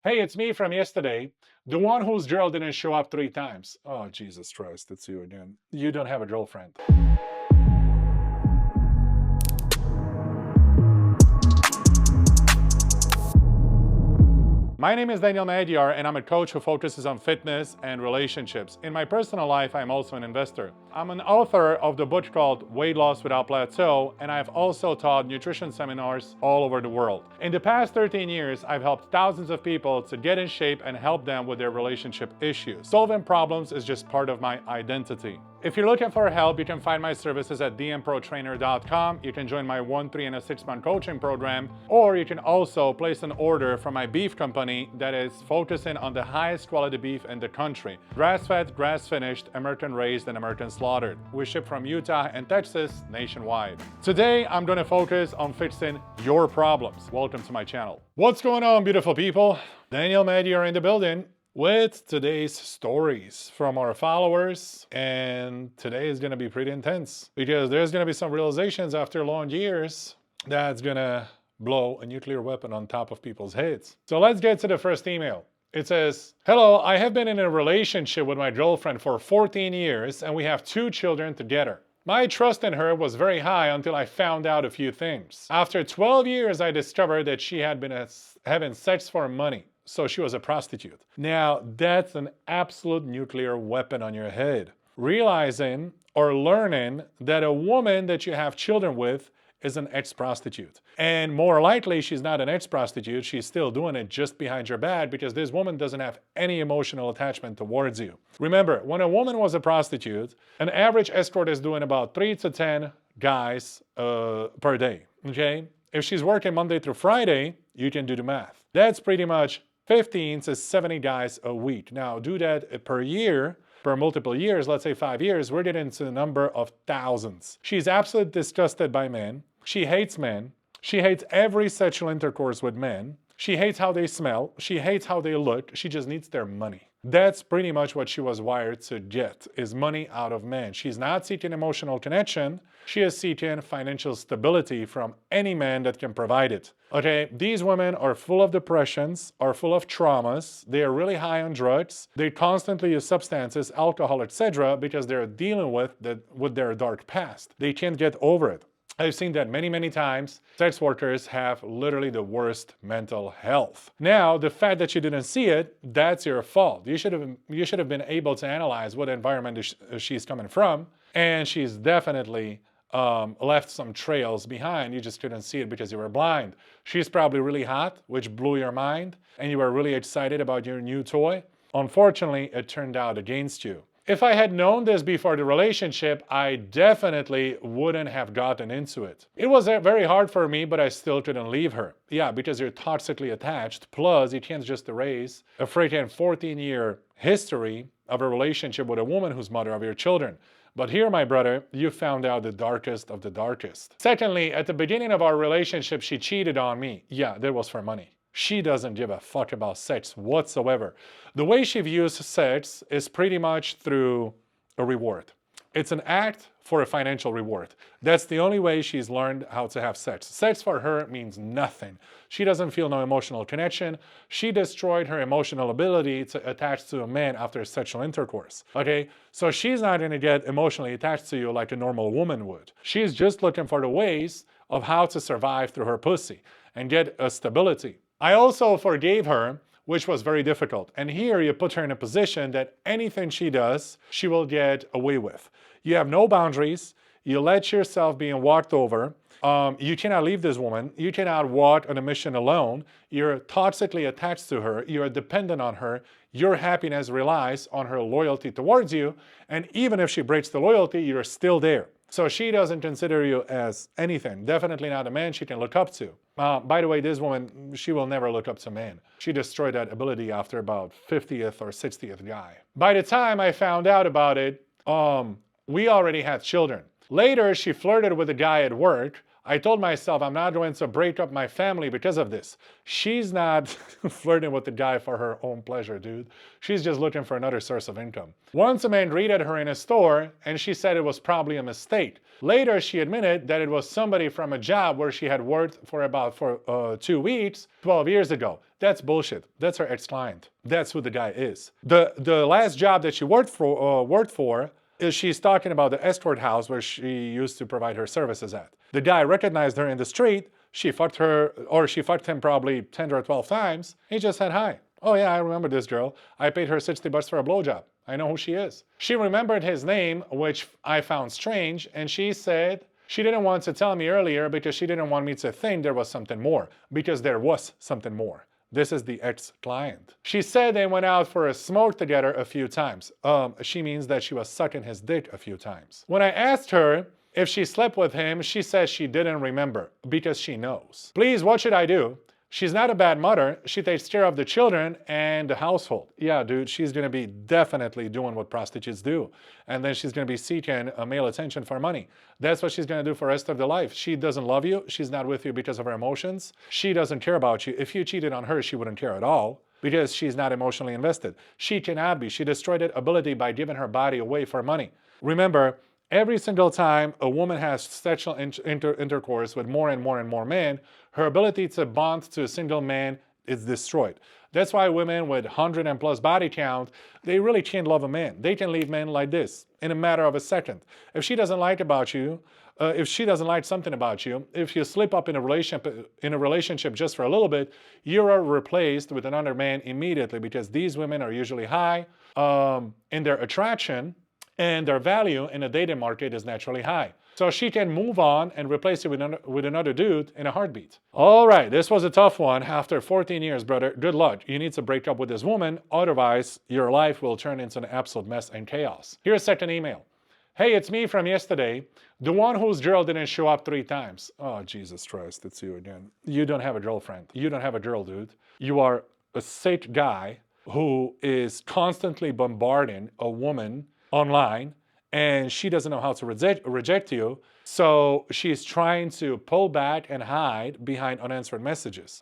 Hey, it's me from yesterday. The one whose girl didn't show up 3 times. Oh, Jesus Christ, it's you again. You don't have a girlfriend. My name is Daniel Magyar, and I'm a coach who focuses on fitness and relationships. In my personal life, I'm also an investor. I'm an author of the book called Weight Loss Without Plateau, and I've also taught nutrition seminars all over the world. In the past 13 years, I've helped thousands of people to get in shape and help them with their relationship issues. Solving problems is just part of my identity. If you're looking for help, you can find my services at dmprotrainer.com. You can join my 1, 3, and a 6-month coaching program, or you can also place an order from my beef company that is focusing on the highest quality beef in the country. Grass-fed, grass-finished, American-raised, and American slaughtered. We ship from Utah and Texas nationwide. Today, I'm going to focus on fixing your problems. Welcome to my channel. What's going on, beautiful people? Daniel Magyar in the building with today's stories from our followers, and today is going to be pretty intense because there's going to be some realizations after long years that's going to blow a nuclear weapon on top of people's heads. So let's get to the first email. It says, "Hello, I have been in a relationship with my girlfriend for 14 years and we have 2 children together. My trust in her was very high until I found out a few things. After 12 years, I discovered that she had been having sex for money. So she was a prostitute." Now, that's an absolute nuclear weapon on your head. Realizing or learning that a woman that you have children with is an ex-prostitute. And more likely, she's not an ex-prostitute. She's still doing it just behind your back because this woman doesn't have any emotional attachment towards you. Remember, when a woman was a prostitute, an average escort is doing about 3 to 10 guys per day, okay? If she's working Monday through Friday, you can do the math. That's pretty much 15 to 70 guys a week. Now, do that per year, per multiple years, let's say 5 years, we're getting into the number of thousands. She's absolutely disgusted by men. She hates men. She hates every sexual intercourse with men. She hates how they smell. She hates how they look. She just needs their money. That's pretty much what she was wired to get, is money out of men. She's not seeking emotional connection. She is seeking financial stability from any man that can provide it. Okay, these women are full of depressions, are full of traumas. They are really high on drugs. They constantly use substances, alcohol, etc. because they're dealing with their dark past. They can't get over it. I've seen that many, many times. Sex workers have literally the worst mental health. Now, the fact that you didn't see it, that's your fault. You should have been able to analyze what environment she's coming from, and she's definitely left some trails behind. You just couldn't see it because you were blind. She's probably really hot, which blew your mind, and you were really excited about your new toy. Unfortunately, it turned out against you. If I had known this before the relationship, I definitely wouldn't have gotten into it. It was very hard for me, but I still couldn't leave her. Yeah, because you're toxically attached, plus you can't just erase a freaking 14-year history of a relationship with a woman who's mother of your children. But here, my brother, you found out the darkest of the darkest. Secondly, at the beginning of our relationship, she cheated on me. Yeah, that was for money. She doesn't give a fuck about sex whatsoever. The way she views sex is pretty much through a reward. It's an act for a financial reward. That's the only way she's learned how to have sex. Sex for her means nothing. She doesn't feel no emotional connection. She destroyed her emotional ability to attach to a man after sexual intercourse. Okay, so she's not gonna get emotionally attached to you like a normal woman would. She's just looking for the ways of how to survive through her pussy and get a stability. I also forgave her, which was very difficult. And here you put her in a position that anything she does, she will get away with. You have no boundaries. You let yourself being walked over. You cannot leave this woman. You cannot walk on a mission alone. You're toxically attached to her. You're dependent on her. Your happiness relies on her loyalty towards you. And even if she breaks the loyalty, you're still there. So she doesn't consider you as anything. Definitely not a man she can look up to. By the way, this woman, she will never look up to men. She destroyed that ability after about 50th or 60th guy. By the time I found out about it, we already had children. Later, she flirted with a guy at work. I told myself I'm not going to break up my family because of this. She's not flirting with the guy for her own pleasure, dude. She's just looking for another source of income. Once a man greeted her in a store and she said it was probably a mistake. Later, she admitted that it was somebody from a job where she had worked for about 2 weeks 12 years ago. That's bullshit. That's her ex-client. That's who the guy is. The last job that she worked for is she's talking about the escort house where she used to provide her services at. The guy recognized her in the street. She fucked her, or she fucked him probably 10 or 12 times. He just said hi. Oh yeah, I remember this girl. I paid her $60 for a blowjob. I know who she is. She remembered his name, which I found strange, and she said she didn't want to tell me earlier because she didn't want me to think there was something more, because there was something more. This is the ex-client. She said they went out for a smoke together a few times. She means that she was sucking his dick a few times. When I asked her if she slept with him, she says she didn't remember because she knows. Please, what should I do? She's not a bad mother. She takes care of the children and the household. Yeah, dude, she's gonna be definitely doing what prostitutes do. And then she's gonna be seeking male attention for money. That's what she's gonna do for the rest of her life. She doesn't love you. She's not with you because of her emotions. She doesn't care about you. If you cheated on her, she wouldn't care at all because she's not emotionally invested. She cannot be. She destroyed that ability by giving her body away for money. Remember, every single time a woman has sexual intercourse with more and more and more men, her ability to bond to a single man is destroyed. That's why women with 100 and plus body count, they really can't love a man. They can leave men like this in a matter of a second. If she doesn't like if she doesn't like something about you, if you slip up in a relationship just for a little bit, you are replaced with another man immediately because these women are usually high in their attraction, and their value in the dating market is naturally high. So she can move on and replace you with another dude in a heartbeat. All right, this was a tough one. After 14 years, brother, good luck. You need to break up with this woman, otherwise your life will turn into an absolute mess and chaos. Here's a second email. Hey, it's me from yesterday, the one whose girl didn't show up 3 times. Oh, Jesus Christ, it's you again. You don't have a girlfriend. You don't have a girl, dude. You are a sick guy who is constantly bombarding a woman online, and she doesn't know how to reject you, so she's trying to pull back and hide behind unanswered messages.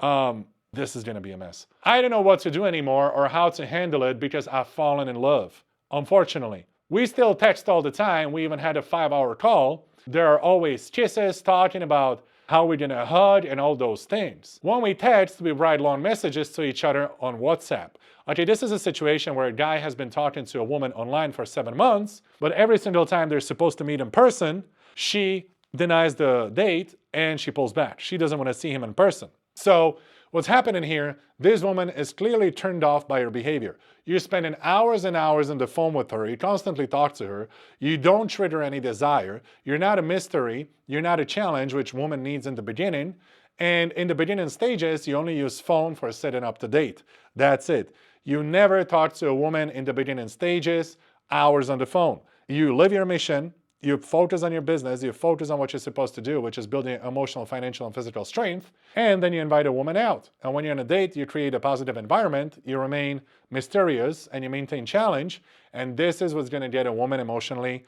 This is gonna be a mess. I don't know what to do anymore or how to handle it because I've fallen in love. Unfortunately, we still text all the time. We even had a 5-hour call. There are always kisses, talking about how we're gonna hug and all those things. When we text, we write long messages to each other on WhatsApp. Okay, this is a situation where a guy has been talking to a woman online for 7 months, but every single time they're supposed to meet in person, she denies the date and she pulls back. She doesn't want to see him in person. So what's happening here, this woman is clearly turned off by her behavior. You're spending hours and hours on the phone with her. You constantly talk to her. You don't trigger any desire. You're not a mystery. You're not a challenge, which woman needs in the beginning. And in the beginning stages, you only use phone for setting up the date. That's it. You never talk to a woman in the beginning stages, hours on the phone. You live your mission, you focus on your business, you focus on what you're supposed to do, which is building emotional, financial, and physical strength, and then you invite a woman out. And when you're on a date, you create a positive environment, you remain mysterious, and you maintain challenge, and this is what's gonna get a woman emotionally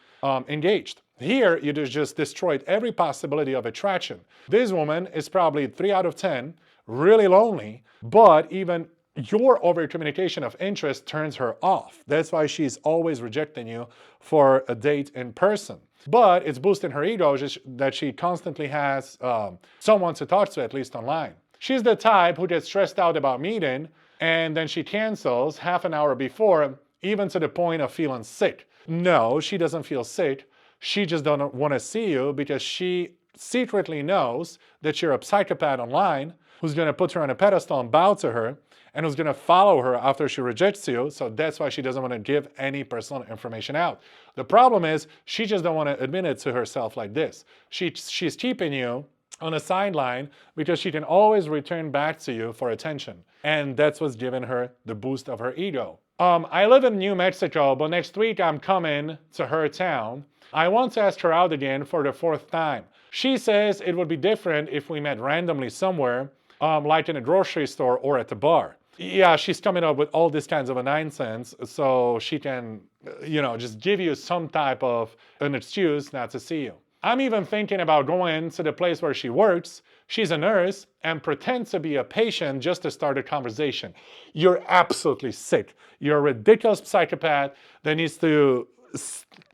engaged. Here, you just destroyed every possibility of attraction. This woman is probably 3 out of 10, really lonely, but even your over-communication of interest turns her off. That's why she's always rejecting you for a date in person. But it's boosting her ego that she constantly has someone to talk to, at least online. She's the type who gets stressed out about meeting, and then she cancels half an hour before, even to the point of feeling sick. No, she doesn't feel sick. She just doesn't want to see you because she secretly knows that you're a psychopath online who's going to put her on a pedestal and bow to her, and who's going to follow her after she rejects you. So that's why she doesn't want to give any personal information out. The problem is she just don't want to admit it to herself like this. She's keeping you on a sideline because she can always return back to you for attention. And that's what's given her the boost of her ego. I live in New Mexico, but next week I'm coming to her town. I want to ask her out again for the 4th time. She says it would be different if we met randomly somewhere, like in a grocery store or at the bar. Yeah, she's coming up with all these kinds of nonsense so she can, just give you some type of an excuse not to see you. I'm even thinking about going to the place where she works. She's a nurse and pretend to be a patient just to start a conversation. You're absolutely sick. You're a ridiculous psychopath that needs to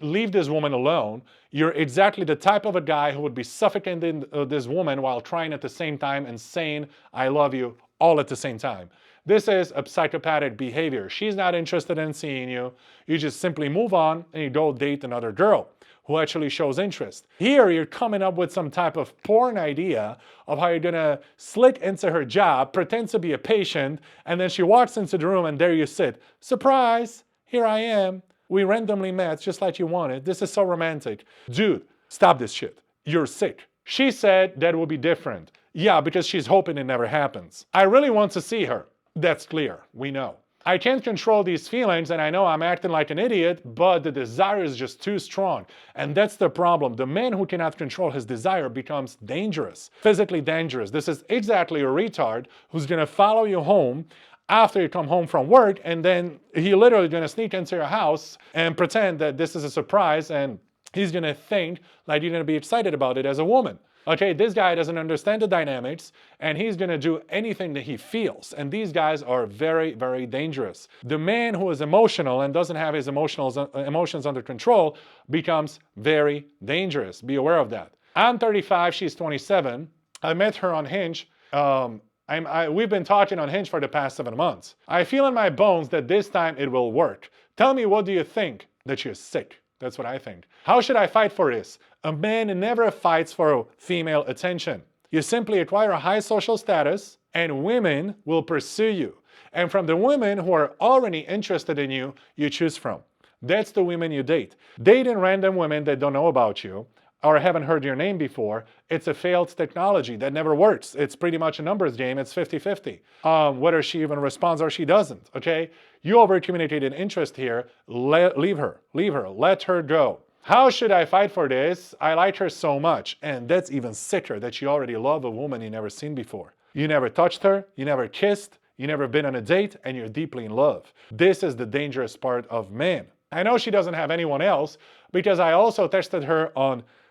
leave this woman alone. You're exactly the type of a guy who would be suffocating this woman while trying at the same time and saying, I love you, all at the same time. This is a psychopathic behavior. She's not interested in seeing you. You just simply move on and you go date another girl who actually shows interest. Here, you're coming up with some type of porn idea of how you're gonna slip into her job, pretend to be a patient, and then she walks into the room and there you sit. Surprise, here I am. We randomly met just like you wanted. This is so romantic. Dude, stop this shit. You're sick. She said that would be different. Yeah, because she's hoping it never happens. I really want to see her. That's clear. We know. I can't control these feelings and I know I'm acting like an idiot, but the desire is just too strong. And that's the problem. The man who cannot control his desire becomes dangerous, physically dangerous. This is exactly a retard who's gonna follow you home after you come home from work, and then he literally gonna sneak into your house and pretend that this is a surprise, and he's gonna think like you're gonna be excited about it as a woman. Okay, this guy doesn't understand the dynamics, and he's gonna do anything that he feels. And these guys are very, very dangerous. The man who is emotional and doesn't have his emotions under control becomes very dangerous. Be aware of that. I'm 35, she's 27. I met her on Hinge. We've been talking on Hinge for the past 7 months. I feel in my bones that this time it will work. Tell me, what do you think? That you're sick. That's what I think. How should I fight for this? A man never fights for female attention. You simply acquire a high social status and women will pursue you. And from the women who are already interested in you, you choose from. That's the women you date. Dating random women that don't know about you or haven't heard your name before, it's a failed technology that never works. It's pretty much a numbers game. It's 50-50. Whether she even responds or she doesn't, okay? You over-communicated interest here. Leave her. Let her go. How should I fight for this? I like her so much. And that's even sicker, that you already love a woman you never seen before. You never touched her, you never kissed, you never been on a date, and you're deeply in love. This is the dangerous part of men. I know she doesn't have anyone else because I also tested her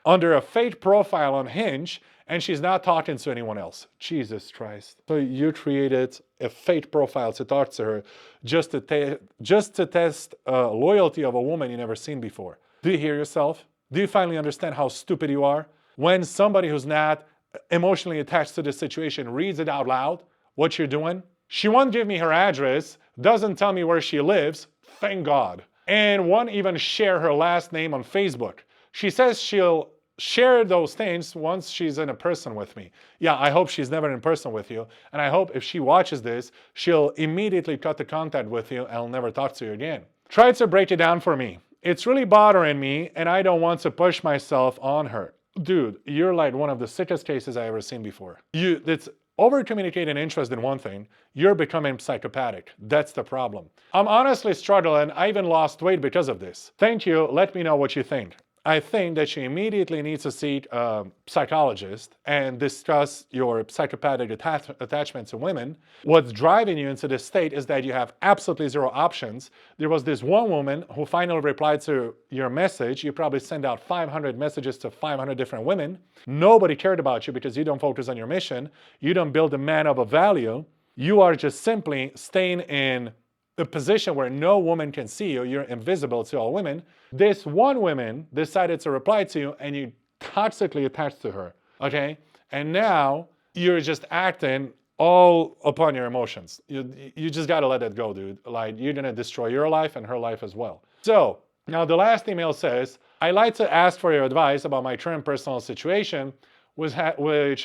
under a fake profile on Hinge, and she's not talking to anyone else. Jesus Christ. So you created a fake profile to talk to her just to test loyalty of a woman you never seen before. Do you hear yourself? Do you finally understand how stupid you are? When somebody who's not emotionally attached to the situation reads it out loud, what you're doing? She won't give me her address, doesn't tell me where she lives, thank God, and won't even share her last name on Facebook. She says she'll share those things once she's in a person with me. Yeah, I hope she's never in person with you. And I hope if she watches this, she'll immediately cut the contact with you and I'll never talk to you again. Try to break it down for me. It's really bothering me and I don't want to push myself on her. Dude, you're like one of the sickest cases I ever seen before. It's over-communicating interest in one thing, you're becoming psychopathic. That's the problem. I'm honestly struggling. I even lost weight because of this. Thank you. Let me know what you think. I think that you immediately need to seek a psychologist and discuss your psychopathic attachment to women. What's driving you into this state is that you have absolutely zero options. There was this one woman who finally replied to your message. You probably sent out 500 messages to 500 different women. Nobody cared about you because you don't focus on your mission. You don't build a man of a value. You are just simply staying in a position where no woman can see you. You're invisible to all women. This one woman decided to reply to you and you toxically attached to her, okay? And now you're just acting all upon your emotions. You just gotta let it go, dude. Like, you're gonna destroy your life and her life as well. So, now the last email says, I'd like to ask for your advice about my current personal situation, which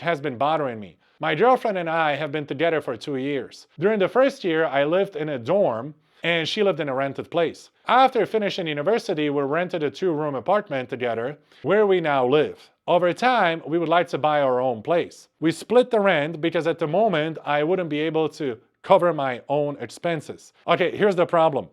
has been bothering me. My girlfriend and I have been together for 2 years. During the first year, I lived in a dorm and she lived in a rented place. After finishing university, we rented a 2-room apartment together where we now live. Over time, we would like to buy our own place. We split the rent because at the moment, I wouldn't be able to cover my own expenses. Okay, here's the problem.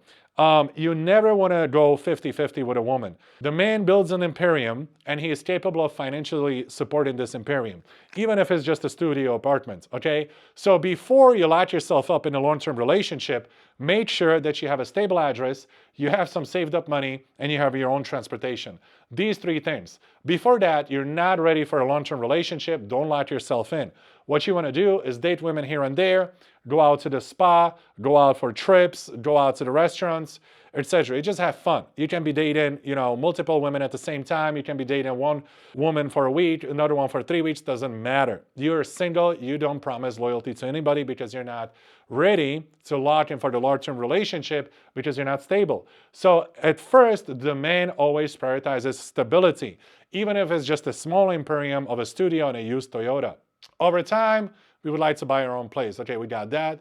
You never want to go 50-50 with a woman. The man builds an imperium and he is capable of financially supporting this imperium, even if it's just a studio apartment, okay? So before you lock yourself up in a long-term relationship, make sure that you have a stable address, you have some saved up money, and you have your own transportation. These three things. Before that, you're not ready for a long-term relationship. Don't lock yourself in. What you want to do is date women here and there, go out to the spa, go out for trips, go out to the restaurants, etc. You just have fun. You can be dating, multiple women at the same time. You can be dating one woman for a week, another one for 3 weeks. Doesn't matter. You're single. You don't promise loyalty to anybody because you're not ready to lock in for the long-term relationship because you're not stable. So at first, the man always prioritizes stability, even if it's just a small imperium of a studio and a used Toyota. Over time, we would like to buy our own place. Okay, we got that.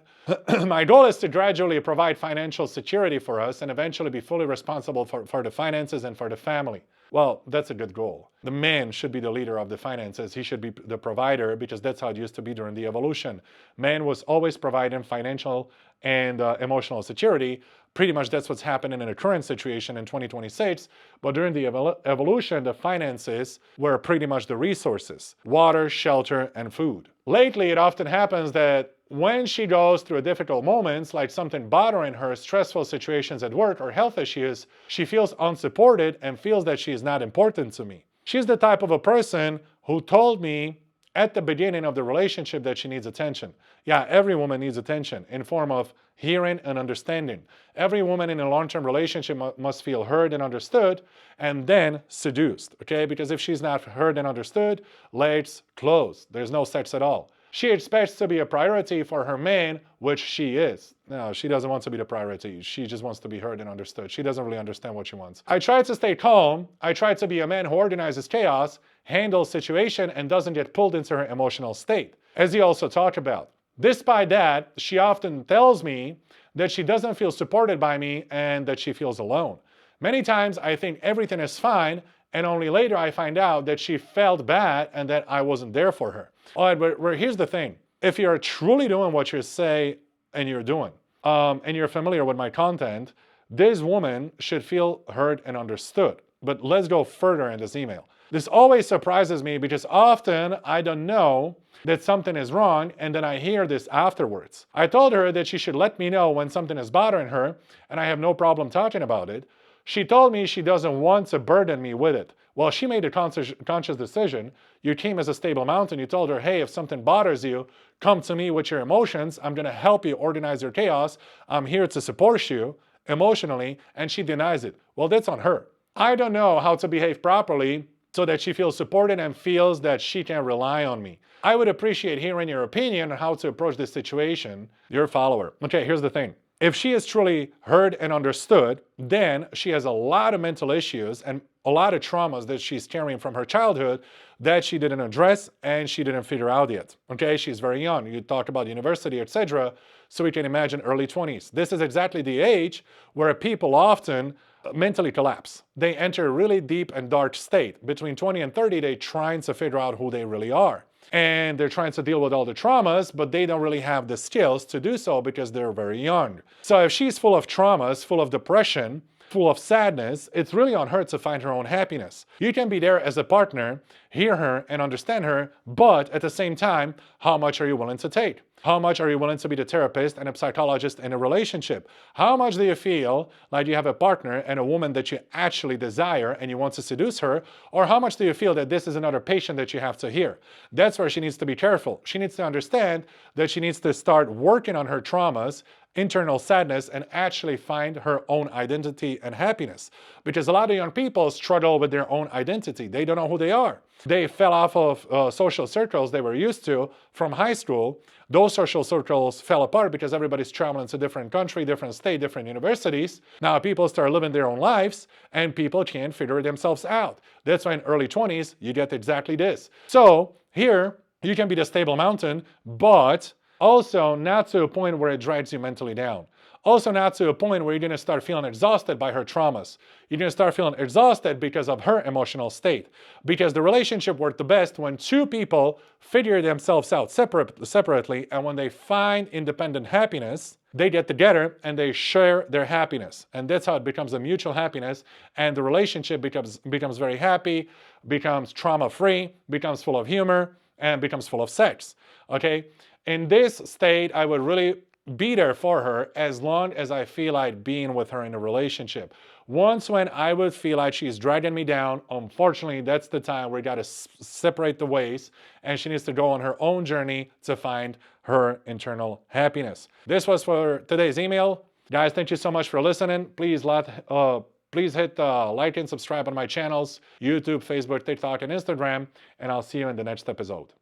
My goal is to gradually provide financial security for us and eventually be fully responsible for the finances and for the family. Well, that's a good goal. The man should be the leader of the finances. He should be the provider because that's how it used to be during the evolution. Man was always providing financial and emotional security. Pretty much that's what's happening in the current situation in 2026. But during the evolution, the finances were pretty much the resources: water, shelter, and food. Lately, it often happens that when she goes through difficult moments, like something bothering her, stressful situations at work or health issues, she feels unsupported and feels that she is not important to me. She's the type of a person who told me at the beginning of the relationship that she needs attention. Yeah, every woman needs attention in form of hearing and understanding. Every woman in a long-term relationship must feel heard and understood and then seduced, okay? Because if she's not heard and understood, let's close. There's no sex at all. She expects to be a priority for her man, which she is. No, she doesn't want to be the priority. She just wants to be heard and understood. She doesn't really understand what she wants. I try to stay calm. I try to be a man who organizes chaos, handles situation, and doesn't get pulled into her emotional state, as he also talked about. Despite that, she often tells me that she doesn't feel supported by me and that she feels alone. Many times I think everything is fine, and only later I find out that she felt bad and that I wasn't there for her. All right, but here's the thing. If you're truly doing what you say and you're doing, and you're familiar with my content, this woman should feel heard and understood. But let's go further in this email. This always surprises me because often I don't know that something is wrong and then I hear this afterwards. I told her that she should let me know when something is bothering her and I have no problem talking about it. She told me she doesn't want to burden me with it. Well, she made a conscious decision. You came as a stable mountain. You told her, hey, if something bothers you, come to me with your emotions. I'm going to help you organize your chaos. I'm here to support you emotionally. And she denies it. Well, that's on her. I don't know how to behave properly so that she feels supported and feels that she can rely on me. I would appreciate hearing your opinion on how to approach this situation. Your follower. Okay, here's the thing. If she is truly heard and understood, then she has a lot of mental issues and a lot of traumas that she's carrying from her childhood that she didn't address and she didn't figure out yet. Okay, she's very young. You talked about university, etc. So we can imagine early 20s. This is exactly the age where people often mentally collapse. They enter a really deep and dark state. Between 20 and 30, they're trying to figure out who they really are. And they're trying to deal with all the traumas, but they don't really have the skills to do so because they're very young. So if she's full of traumas, full of depression, full of sadness, it's really on her to find her own happiness. You can be there as a partner, hear her and understand her, but at the same time, how much are you willing to take? How much are you willing to be the therapist and a psychologist in a relationship? How much do you feel like you have a partner and a woman that you actually desire and you want to seduce her? Or how much do you feel that this is another patient that you have to hear? That's where she needs to be careful. She needs to understand that she needs to start working on her traumas, internal sadness, and actually find her own identity and happiness. Because a lot of young people struggle with their own identity. They don't know who they are. They fell off of social circles they were used to from high school. Those social circles fell apart because everybody's traveling to different country, different state, different universities. Now people start living their own lives and people can't figure themselves out. That's why in early 20s, you get exactly this. So here, you can be the stable mountain, but also not to a point where it drags you mentally down. Also not to a point where you're going to start feeling exhausted by her traumas. You're going to start feeling exhausted because of her emotional state. Because the relationship worked the best when two people figure themselves out separately, and when they find independent happiness, they get together and they share their happiness. And that's how it becomes a mutual happiness, and the relationship becomes very happy, becomes trauma-free, becomes full of humor, and becomes full of sex. Okay? In this state, I would really be there for her as long as I feel like being with her in a relationship. Once when I would feel like she's dragging me down, unfortunately, that's the time where we got to separate the ways, and she needs to go on her own journey to find her internal happiness. This was for today's email. Guys, thank you so much for listening. Please hit like and subscribe on my channels, YouTube, Facebook, TikTok, and Instagram, and I'll see you in the next episode.